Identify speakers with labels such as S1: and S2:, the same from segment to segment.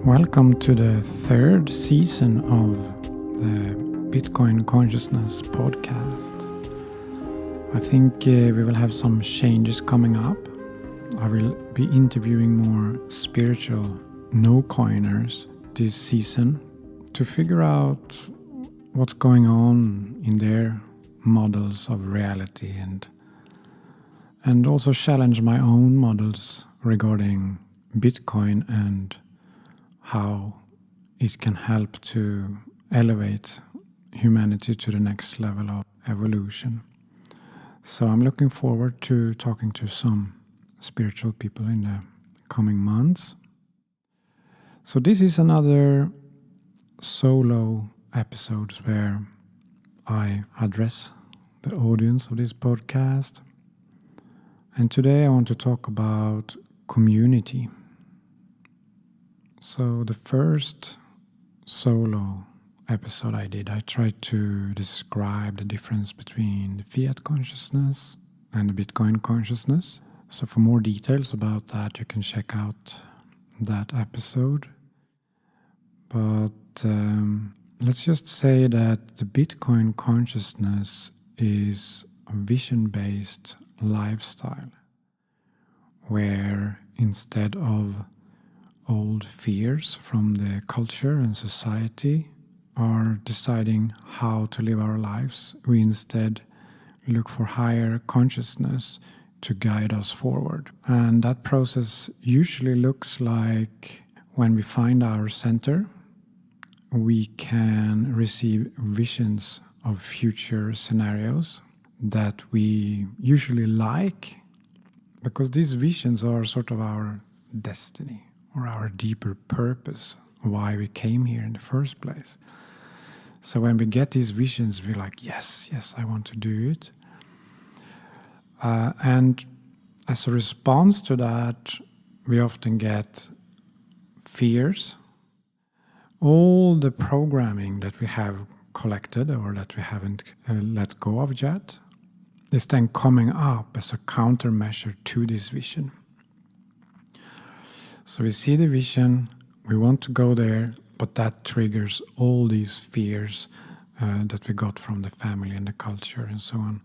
S1: Welcome to the third season of the Bitcoin Consciousness podcast. I think we will have some changes coming up. I will be interviewing more spiritual no-coiners this season to figure out what's going on in their models of reality and also challenge my own models regarding Bitcoin and how it can help to elevate humanity to the next level of evolution. So I'm looking forward to talking to some spiritual people in the coming months. So this is another solo episode where I address the audience of this podcast. And today I want to talk about community. So the first solo episode I did, I tried to describe the difference between the fiat consciousness and the Bitcoin consciousness. So for more details about that, you can check out that episode. But let's just say that the Bitcoin consciousness is a vision-based lifestyle where instead of old fears from the culture and society are deciding how to live our lives, we instead look for higher consciousness to guide us forward. And that process usually looks like when we find our center, we can receive visions of future scenarios that we usually like, because these visions are sort of our destiny or our deeper purpose, why we came here in the first place. So when we get these visions, we're like, yes, I want to do it. And as a response to that, we often get fears. All the programming that we have collected or that we haven't let go of yet is then coming up as a countermeasure to this vision. So we see the vision, we want to go there, but that triggers all these fears that we got from the family and the culture and so on.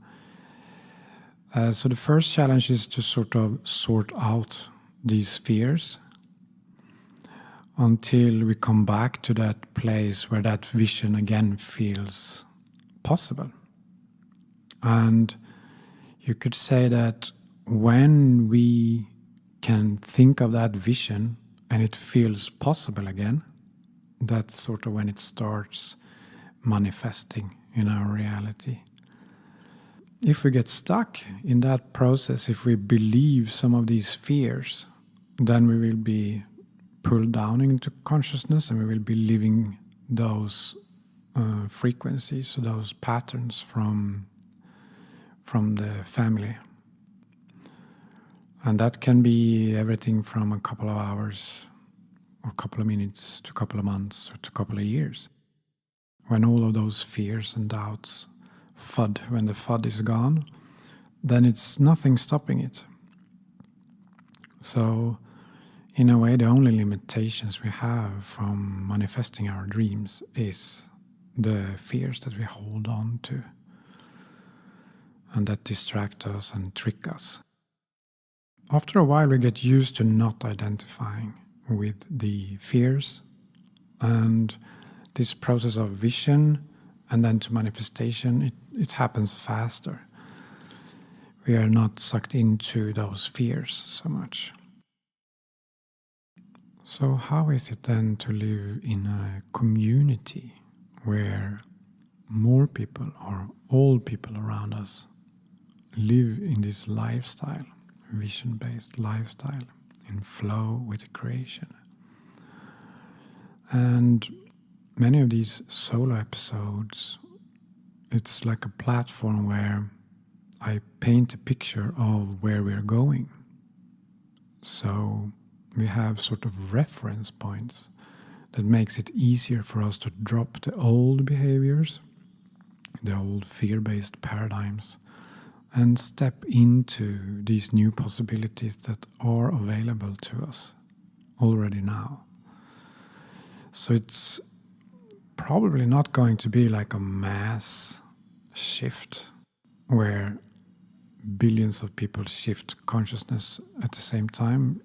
S1: So the first challenge is to sort out these fears until we come back to that place where that vision again feels possible. And you could say that when we can think of that vision and it feels possible again, that's sort of when it starts manifesting in our reality. If we get stuck in that process, if we believe some of these fears, then we will be pulled down into consciousness and we will be living those frequencies, so those patterns from the family. And that can be everything from a couple of hours or a couple of minutes to a couple of months or to a couple of years. When all of those fears and doubts when the FUD is gone, then it's nothing stopping it. So in a way, the only limitations we have from manifesting our dreams is the fears that we hold on to and that distract us and trick us. After a while, we get used to not identifying with the fears, and this process of vision and then to manifestation, it happens faster. We are not sucked into those fears so much. So how is it then to live in a community where more people or all people around us live in this lifestyle? Vision-based lifestyle in flow with the creation. And many of these solo episodes, it's like a platform where I paint a picture of where we're going. So we have sort of reference points that makes it easier for us to drop the old behaviors, the old fear-based paradigms, and step into these new possibilities that are available to us already now. So it's probably not going to be like a mass shift where billions of people shift consciousness at the same time.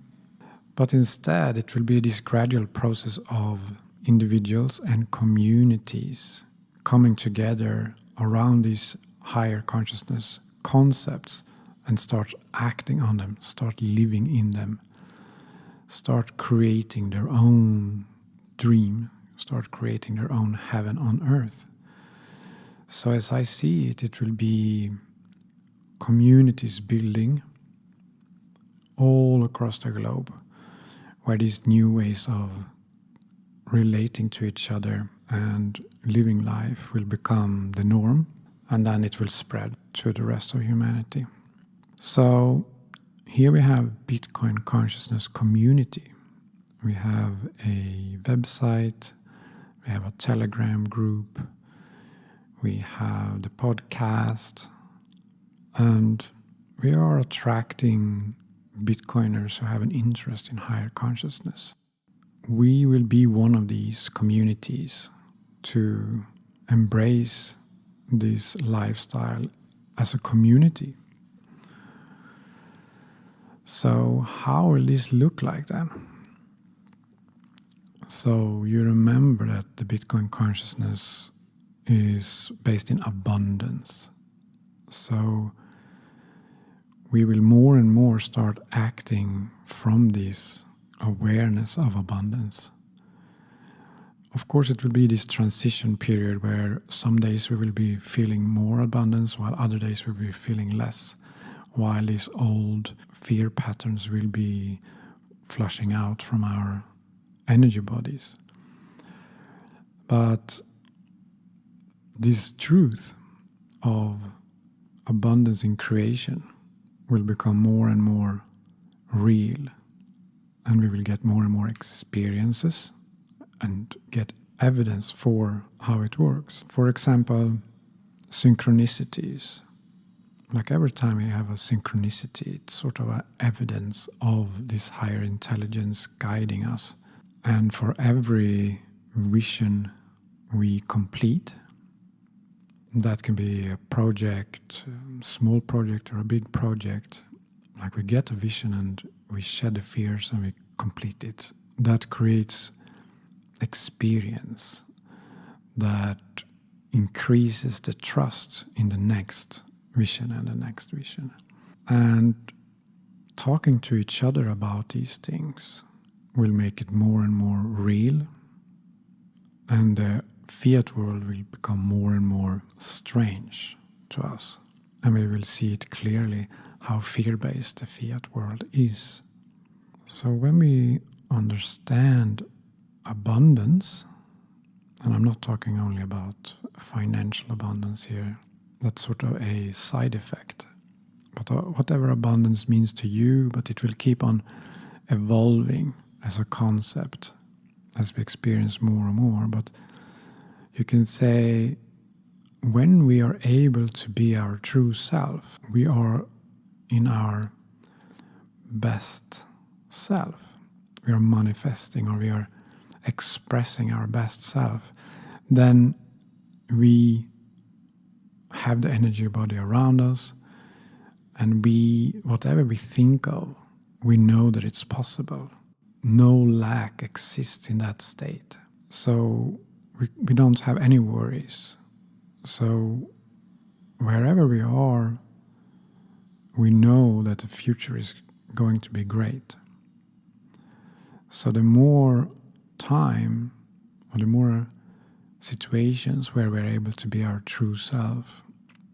S1: But instead, it will be this gradual process of individuals and communities coming together around these higher consciousness concepts and start acting on them, start living in them, start creating their own dream, start creating their own heaven on earth. So as I see it, it will be communities building all across the globe, where these new ways of relating to each other and living life will become the norm, and then it will spread to the rest of humanity. So here we have Bitcoin Consciousness Community. We have a website, we have a Telegram group, we have the podcast, and we are attracting Bitcoiners who have an interest in higher consciousness. We will be one of these communities to embrace this lifestyle as a community. So how will this look like then? So you remember that the Bitcoin consciousness is based in abundance. So we will more and more start acting from this awareness of abundance. Of course, it will be this transition period where some days we will be feeling more abundance, while other days we will be feeling less, while these old fear patterns will be flushing out from our energy bodies. But this truth of abundance in creation will become more and more real, and we will get more and more experiences and get evidence for how it works. For example, synchronicities. Like every time we have a synchronicity, it's sort of an evidence of this higher intelligence guiding us. And for every vision we complete, that can be a project, small project or a big project. Like we get a vision and we shed the fears and we complete it. That creates experience that increases the trust in the next vision and the next vision. And talking to each other about these things will make it more and more real, and the fiat world will become more and more strange to us, and we will see it clearly how fear-based the fiat world is. So when we understand abundance, and I'm not talking only about financial abundance here, that's sort of a side effect, but whatever abundance means to you, but it will keep on evolving as a concept as we experience more and more. But you can say, when we are able to be our true self, we are in our best self. We are manifesting, or we are expressing our best self. Then we have the energy body around us, and whatever we think of, we know that it's possible. No lack exists in that state. So we don't have any worries. So wherever we are, we know that the future is going to be great. So the more time, or the more situations where we're able to be our true self,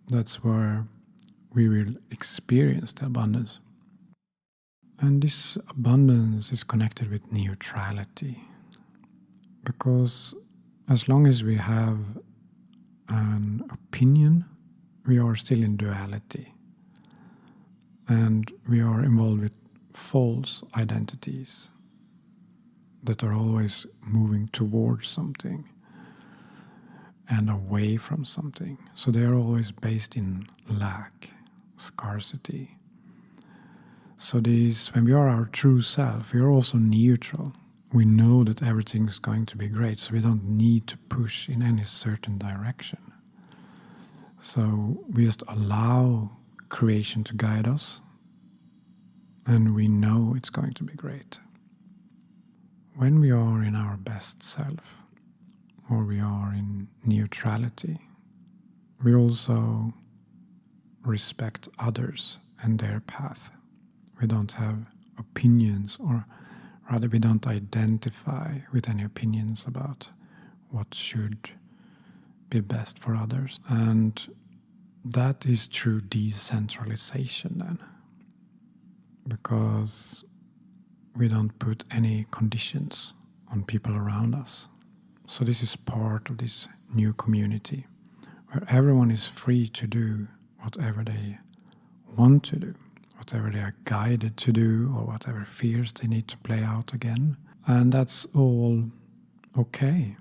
S1: that's where we will experience the abundance. And this abundance is connected with neutrality, because as long as we have an opinion, we are still in duality, and we are involved with false identities that are always moving towards something and away from something. So they are always based in lack, scarcity. So when we are our true self, we are also neutral. we know that everything is going to be great, so we don't need to push in any certain direction. So we just allow creation to guide us, and we know it's going to be great. When we are in our best self, or we are in neutrality, we also respect others and their path. We don't have opinions, or rather we don't identify with any opinions about what should be best for others. And that is true decentralization then, because we don't put any conditions on people around us. So this is part of this new community where everyone is free to do whatever they want to do, whatever they are guided to do, or whatever fears they need to play out again. And that's all okay.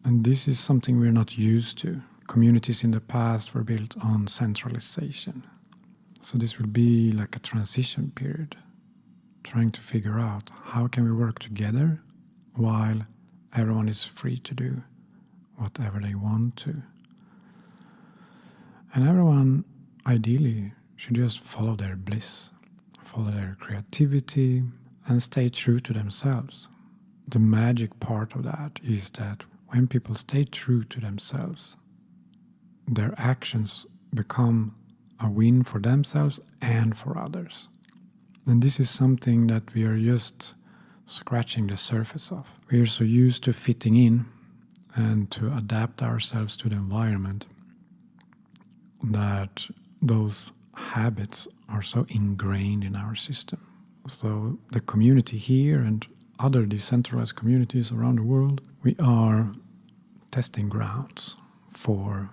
S1: And this is something we're not used to. Communities in the past were built on centralization. So this will be like a transition period, trying to figure out how can we work together while everyone is free to do whatever they want to. And everyone ideally should just follow their bliss, follow their creativity, and stay true to themselves. The magic part of that is that when people stay true to themselves, their actions become a win for themselves and for others. And this is something that we are just scratching the surface of. We are so used to fitting in and to adapt ourselves to the environment that those habits are so ingrained in our system. So the community here and other decentralized communities around the world, we are testing grounds for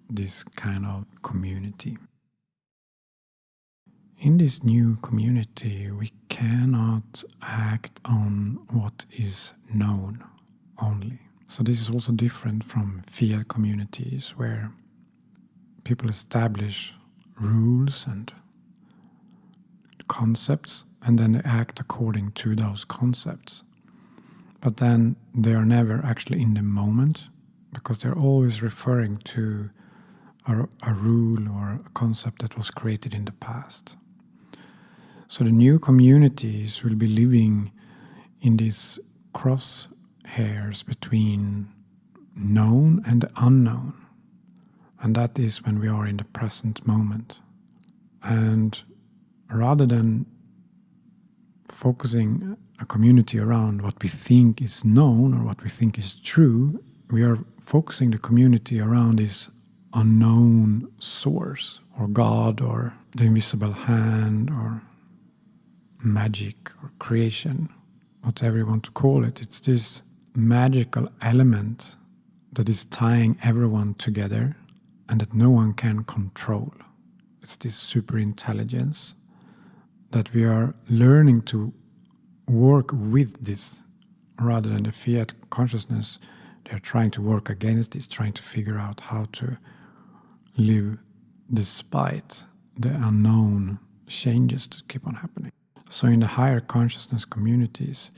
S1: this kind of community. In this new community, we cannot act on what is known only. So this is also different from fiat communities where people establish rules and concepts and then they act according to those concepts. But then they are never actually in the moment because they're always referring to a rule or a concept that was created in the past. So the new communities will be living in these crosshairs between known and unknown. And that is when we are in the present moment. And rather than focusing a community around what we think is known or what we think is true, we are focusing the community around this unknown source, or God, or the invisible hand, or magic, or creation, whatever you want to call it. It's this magical element that is tying everyone together and that no one can control. It's this super intelligence that we are learning to work with this rather than the fiat consciousness. They're trying to work against this, trying to figure out how to live despite the unknown changes that keep on happening. So in the higher consciousness communities,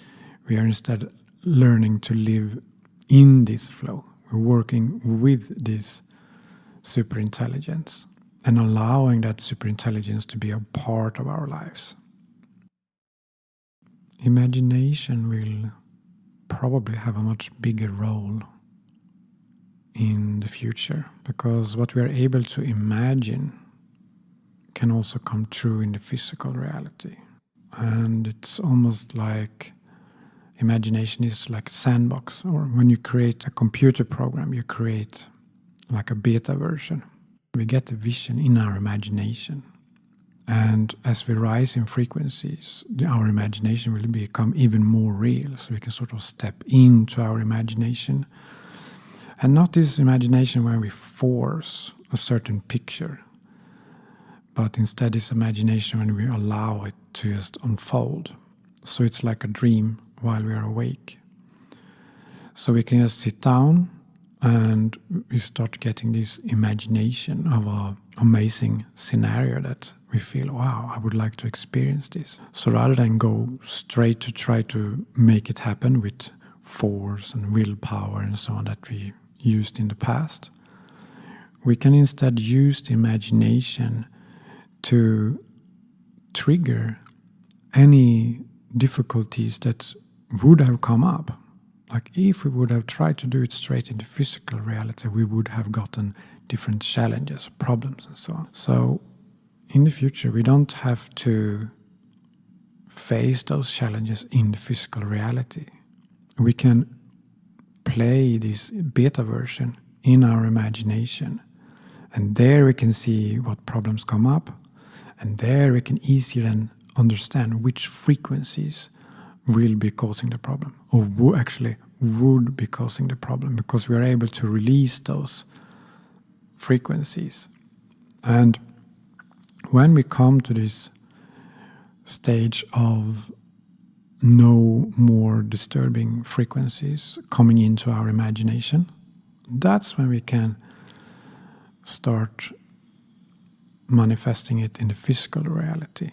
S1: we are instead learning to live in this flow. We're working with this superintelligence and allowing that superintelligence to be a part of our lives. Imagination will probably have a much bigger role in the future, because what we are able to imagine can also come true in the physical reality. And it's almost like imagination is like a sandbox, or when you create a computer program, you create like a beta version. We get the vision in our imagination. And as we rise in frequencies, our imagination will become even more real. So we can sort of step into our imagination. And not this imagination where we force a certain picture, but instead this imagination when we allow it to just unfold. So it's like a dream while we are awake. So we can just sit down and we start getting this imagination of a amazing scenario that we feel, wow, I would like to experience this. So rather than go straight to try to make it happen with force and willpower and so on that we used in the past, we can instead use the imagination to trigger any difficulties that would have come up. Like if we would have tried to do it straight in the physical reality, we would have gotten different challenges, problems, and so on. So in the future, we don't have to face those challenges in the physical reality. We can play this beta version in our imagination. And there we can see what problems come up. And there we can easier then understand which frequencies will be causing the problem, or actually would be causing the problem, because we are able to release those frequencies. And when we come to this stage of no more disturbing frequencies coming into our imagination, that's when we can start manifesting it in the physical reality.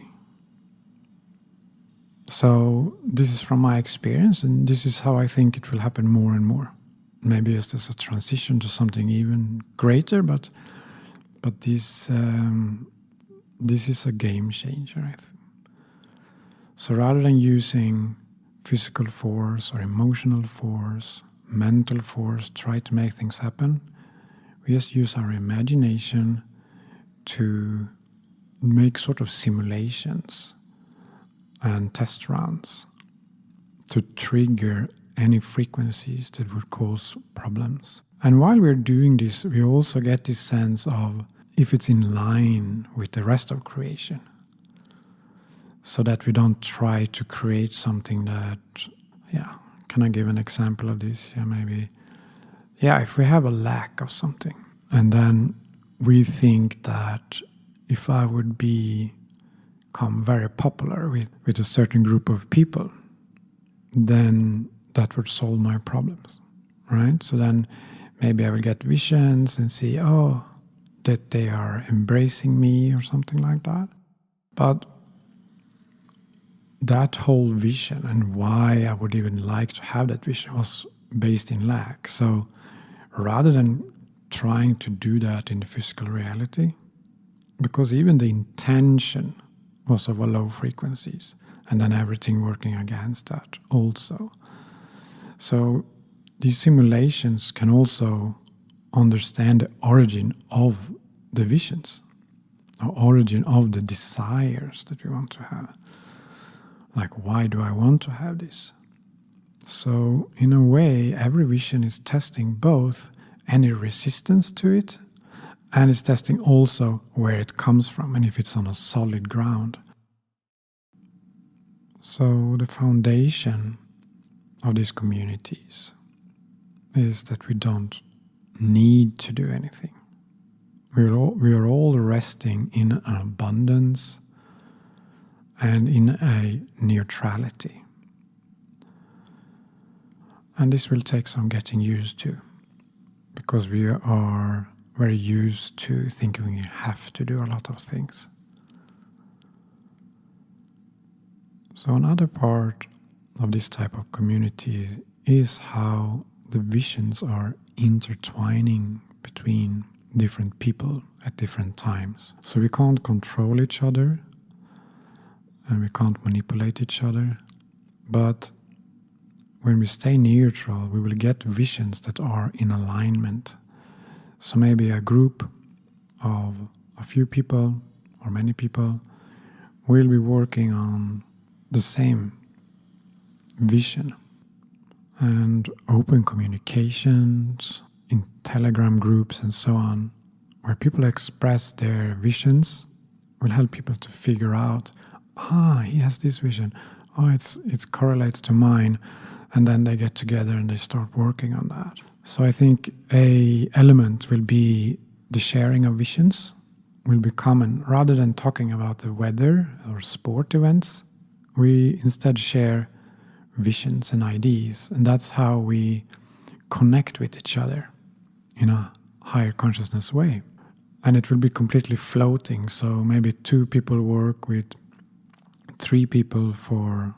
S1: So this is from my experience, and this is how I think it will happen more and more. Maybe as there's a transition to something even greater, but this is a game changer, I think. So rather than using physical force or emotional force, mental force, try to make things happen, we just use our imagination to make sort of simulations and test runs to trigger any frequencies that would cause problems. And while we're doing this, we also get this sense of if it's in line with the rest of creation, so that we don't try to create something that, can I give an example of this? If we have a lack of something, and then we think that if I would become very popular with a certain group of people, then that would solve my problems, right? So then maybe I will get visions and see, that they are embracing me or something like that. But that whole vision and why I would even like to have that vision was based in lack. So rather than trying to do that in the physical reality, because even the intention was of a low frequencies, and then everything working against that also. So these simulations can also understand the origin of the visions, or origin of the desires that we want to have. Like, why do I want to have this? So in a way, every vision is testing both any resistance to it, and it's testing also where it comes from and if it's on a solid ground. So the foundation of these communities is that we don't need to do anything. We are all resting in an abundance and in a neutrality. And this will take some getting used to, because we are very used to thinking we have to do a lot of things. So another part of this type of community is how the visions are intertwining between different people at different times. So we can't control each other and we can't manipulate each other, but when we stay neutral, we will get visions that are in alignment. So maybe a group of a few people or many people will be working on the same vision. And open communications in Telegram groups and so on, where people express their visions, will help people to figure out, he has this vision, it correlates to mine, and then they get together and they start working on that. So I think a element will be the sharing of visions will be common. Rather than talking about the weather or sport events, we instead share visions and ideas, and that's how we connect with each other in a higher consciousness way. And it will be completely floating. So maybe 2 people work with 3 people for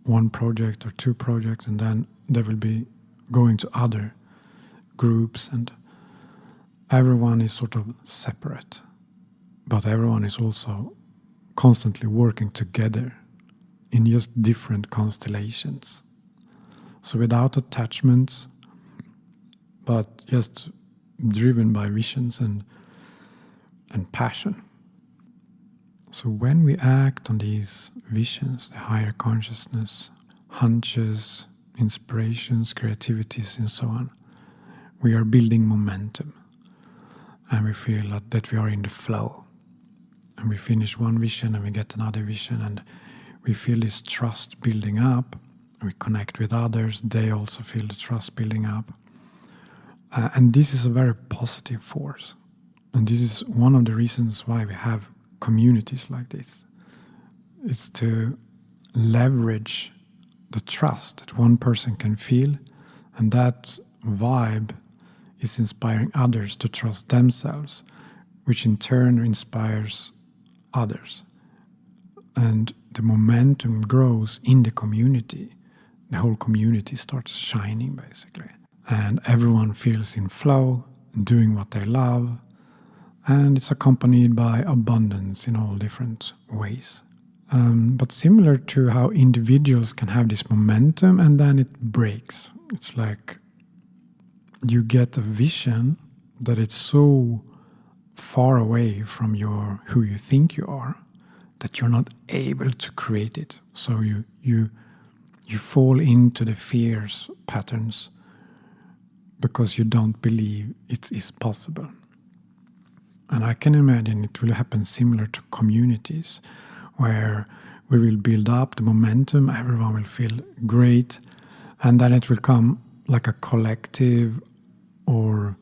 S1: one project or 2 projects, and then they will be going to other groups, and everyone is sort of separate. But everyone is also constantly working together in just different constellations. So without attachments, but just driven by visions and passion. So when we act on these visions, the higher consciousness, hunches, inspirations, creativities, and so on, we are building momentum. And we feel that we are in the flow. And we finish one vision and we get another vision, and we feel this trust building up. We connect with others, they also feel the trust building up. And this is a very positive force. And this is one of the reasons why we have communities like this. It's to leverage the trust that one person can feel, and that vibe is inspiring others to trust themselves, which in turn inspires others. And the momentum grows in the community. The whole community starts shining, basically. And everyone feels in flow, doing what they love. And it's accompanied by abundance in all different ways. But similar to how individuals can have this momentum and then it breaks. It's like you get a vision that it's so far away from who you think you are that you're not able to create it. So you fall into the fears patterns because you don't believe it is possible. And I can imagine it will happen similar to communities where we will build up the momentum, everyone will feel great, and then it will come like a collective, or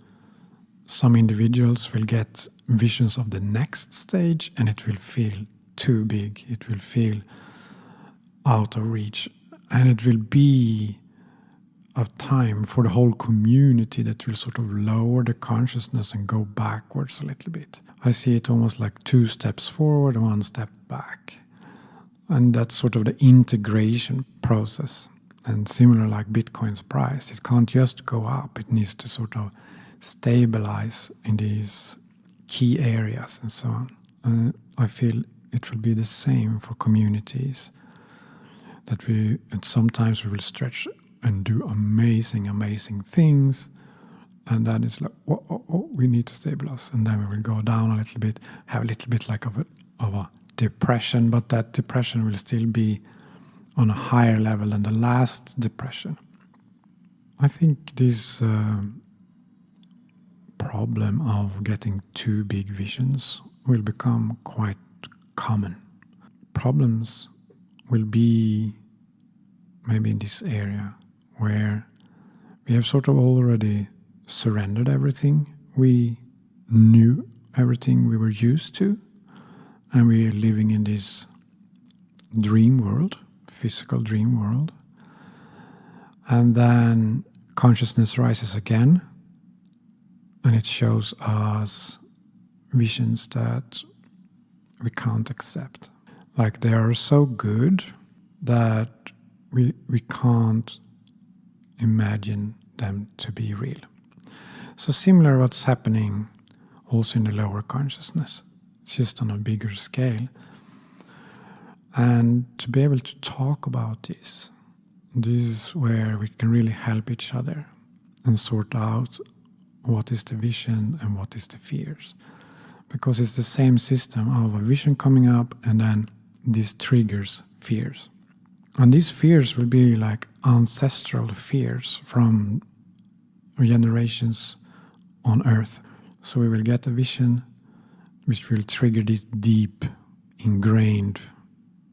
S1: some individuals will get visions of the next stage and it will feel too big, it will feel out of reach, and it will be of time for the whole community that will sort of lower the consciousness and go backwards a little bit. I see it almost like 2 steps forward and 1 step back. And that's sort of the integration process. And similar like Bitcoin's price, it can't just go up, it needs to sort of stabilize in these key areas and so on. And I feel it will be the same for communities, and sometimes we will stretch and do amazing things, and then it's like, we need to stabilize, and then we will go down a little bit, have a little bit like of a depression, but that depression will still be on a higher level than the last depression. I think this problem of getting too big visions will become quite common. Problems will be maybe in this area where we have sort of already surrendered everything. We knew everything we were used to, and we are living in this dream world, physical dream world. And then consciousness rises again, and it shows us visions that we can't accept. Like they are so good that we can't imagine them to be real. So similar what's happening also in the lower consciousness. It's just on a bigger scale. And to be able to talk about this is where we can really help each other and sort out what is the vision and what is the fears. Because it's the same system of a vision coming up, and then this triggers fears. And these fears will be like ancestral fears from generations on Earth. So we will get a vision which will trigger these deep, ingrained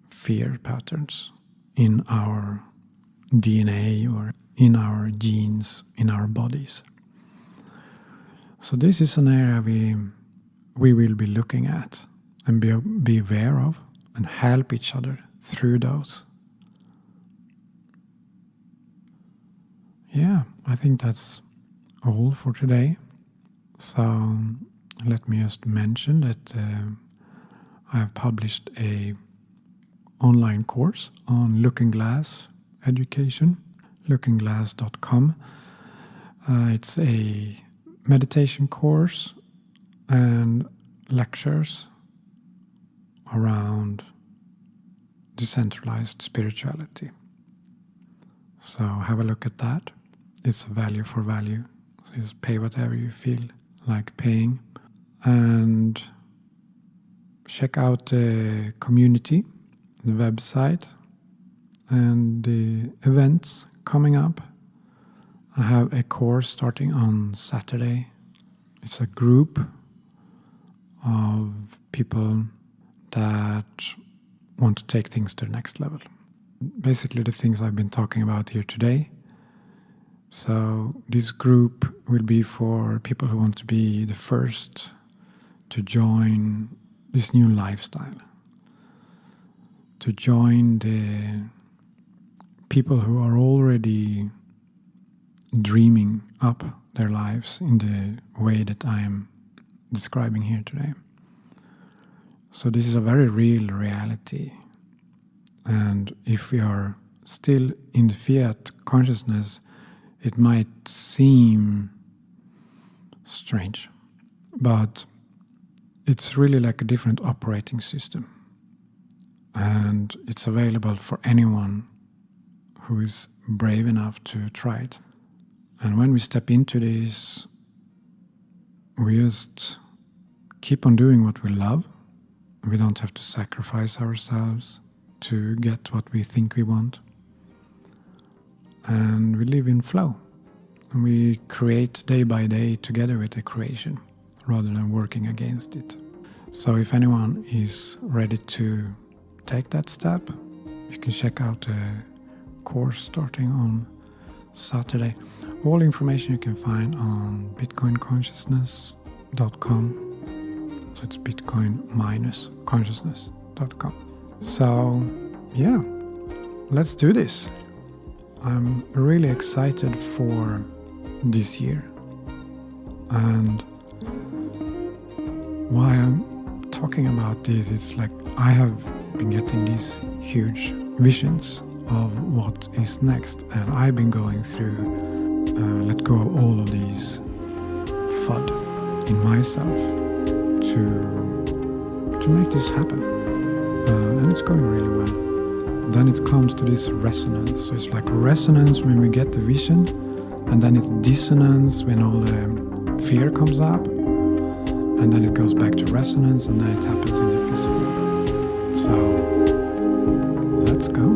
S1: fear patterns in our DNA or in our genes, in our bodies. So this is an area we will be looking at and be aware of and help each other through those. Yeah, I think that's all for today. So let me just mention that I have published a online course on Looking Glass education, lookingglass.com. It's a meditation course and lectures around decentralized spirituality. So have a look at that. It's a value for value. So just pay whatever you feel like paying. And check out the community, the website, and the events coming up. I have a course starting on Saturday. It's a group of people that want to take things to the next level. Basically the things I've been talking about here today. So this group will be for people who want to be the first to join this new lifestyle, to join the people who are already dreaming up their lives in the way that I am describing here today. So this is a very real reality. And if we are still in the fiat consciousness, it might seem strange, but it's really like a different operating system. And it's available for anyone who is brave enough to try it. And when we step into this, we just keep on doing what we love. We don't have to sacrifice ourselves to get what we think we want. And we live in flow. And we create day by day together with the creation, rather than working against it. So if anyone is ready to take that step, you can check out the course starting on Saturday. All information you can find on bitcoinconsciousness.com. So it's bitcoin-consciousness.com. So yeah, let's do this. I'm really excited for this year. And why I'm talking about this, it's like I have been getting these huge visions of what is next. And I've been going through, let go of all of these FUD in myself to make this happen. And it's going really well. Then it comes to this resonance. So it's like resonance when we get the vision, and then it's dissonance when all the fear comes up, and then it goes back to resonance, and then it happens in the physical. So let's go.